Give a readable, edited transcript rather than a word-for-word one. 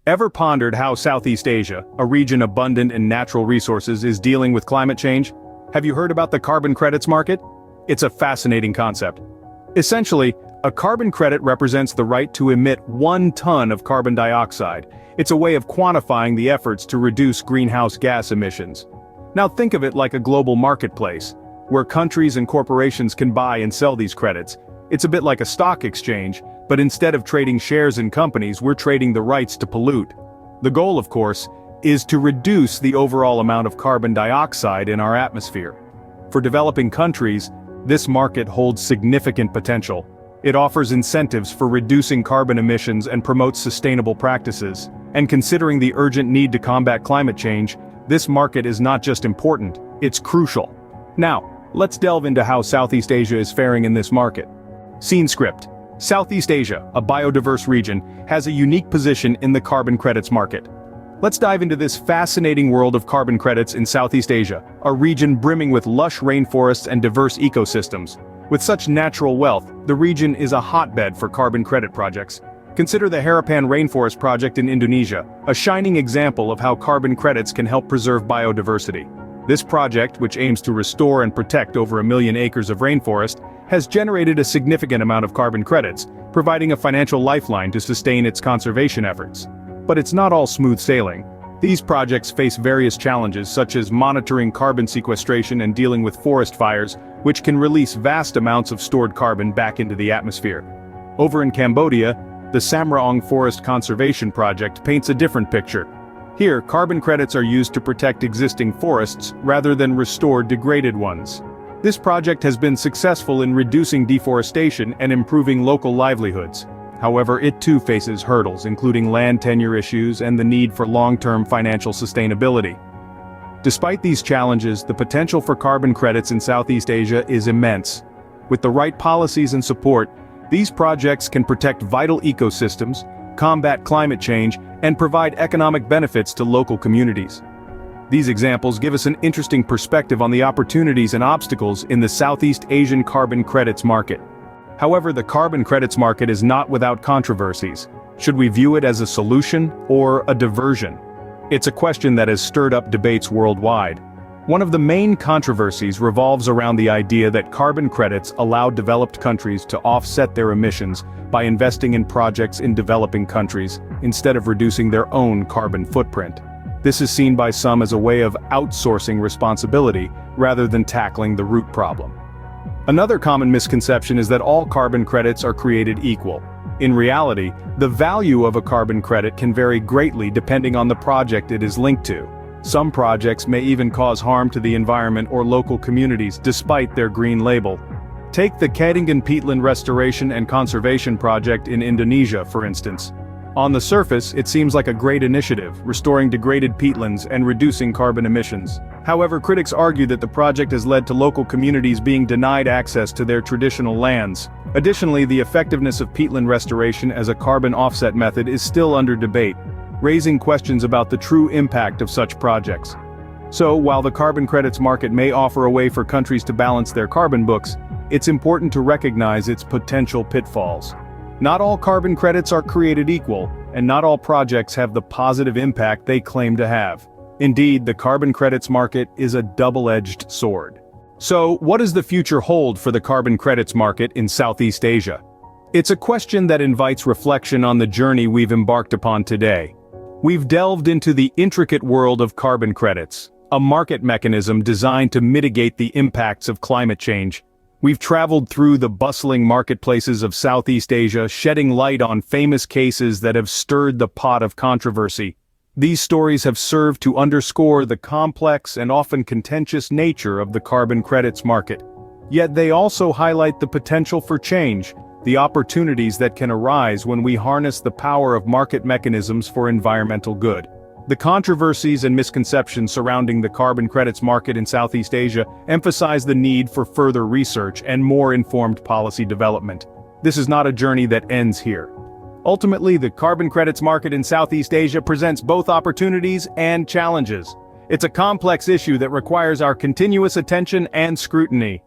Ever pondered how Southeast Asia, a region abundant in natural resources, is dealing with climate change? Have you heard about the carbon credits market? It's a fascinating concept. Essentially, a carbon credit represents the right to emit 1 ton of carbon dioxide. It's a way of quantifying the efforts to reduce greenhouse gas emissions. Now think of it like a global marketplace, where countries and corporations can buy and sell these credits. It's a bit like a stock exchange, but instead of trading shares in companies, we're trading the rights to pollute. The goal, of course, is to reduce the overall amount of carbon dioxide in our atmosphere. For developing countries, this market holds significant potential. It offers incentives for reducing carbon emissions and promotes sustainable practices. And considering the urgent need to combat climate change, this market is not just important, it's crucial. Now, let's delve into how Southeast Asia is faring in this market. Scene script. Southeast Asia, a biodiverse region, has a unique position in the carbon credits market. Let's dive into this fascinating world of carbon credits in Southeast Asia, a region brimming with lush rainforests and diverse ecosystems. With such natural wealth, the region is a hotbed for carbon credit projects. Consider the Harapan Rainforest Project in Indonesia, a shining example of how carbon credits can help preserve biodiversity. This project, which aims to restore and protect over 1 million acres of rainforest, has generated a significant amount of carbon credits, providing a financial lifeline to sustain its conservation efforts. But it's not all smooth sailing. These projects face various challenges such as monitoring carbon sequestration and dealing with forest fires, which can release vast amounts of stored carbon back into the atmosphere. Over in Cambodia, the Samraong Forest Conservation Project paints a different picture. Here, carbon credits are used to protect existing forests rather than restore degraded ones. This project has been successful in reducing deforestation and improving local livelihoods. However, it too faces hurdles, including land tenure issues and the need for long-term financial sustainability. Despite these challenges, the potential for carbon credits in Southeast Asia is immense. With the right policies and support, these projects can protect vital ecosystems, combat climate change, and provide economic benefits to local communities. These examples give us an interesting perspective on the opportunities and obstacles in the Southeast Asian carbon credits market. However, the carbon credits market is not without controversies. Should we view it as a solution or a diversion? It's a question that has stirred up debates worldwide. One of the main controversies revolves around the idea that carbon credits allow developed countries to offset their emissions by investing in projects in developing countries, instead of reducing their own carbon footprint. This is seen by some as a way of outsourcing responsibility, rather than tackling the root problem. Another common misconception is that all carbon credits are created equal. In reality, the value of a carbon credit can vary greatly depending on the project it is linked to. Some projects may even cause harm to the environment or local communities despite their green label. Take the Kadingan peatland restoration and conservation project in Indonesia, for instance. On the surface, it seems like a great initiative, restoring degraded peatlands and reducing carbon emissions. However, critics argue that the project has led to local communities being denied access to their traditional lands. Additionally, the effectiveness of peatland restoration as a carbon offset method is still under debate, raising questions about the true impact of such projects. So, while the carbon credits market may offer a way for countries to balance their carbon books, it's important to recognize its potential pitfalls. Not all carbon credits are created equal, and not all projects have the positive impact they claim to have. Indeed, the carbon credits market is a double-edged sword. So, what does the future hold for the carbon credits market in Southeast Asia? It's a question that invites reflection on the journey we've embarked upon today. We've delved into the intricate world of carbon credits, a market mechanism designed to mitigate the impacts of climate change. We've traveled through the bustling marketplaces of Southeast Asia, shedding light on famous cases that have stirred the pot of controversy. These stories have served to underscore the complex and often contentious nature of the carbon credits market. Yet they also highlight the potential for change, the opportunities that can arise when we harness the power of market mechanisms for environmental good. The controversies and misconceptions surrounding the carbon credits market in Southeast Asia emphasize the need for further research and more informed policy development. This is not a journey that ends here. Ultimately, the carbon credits market in Southeast Asia presents both opportunities and challenges. It's a complex issue that requires our continuous attention and scrutiny.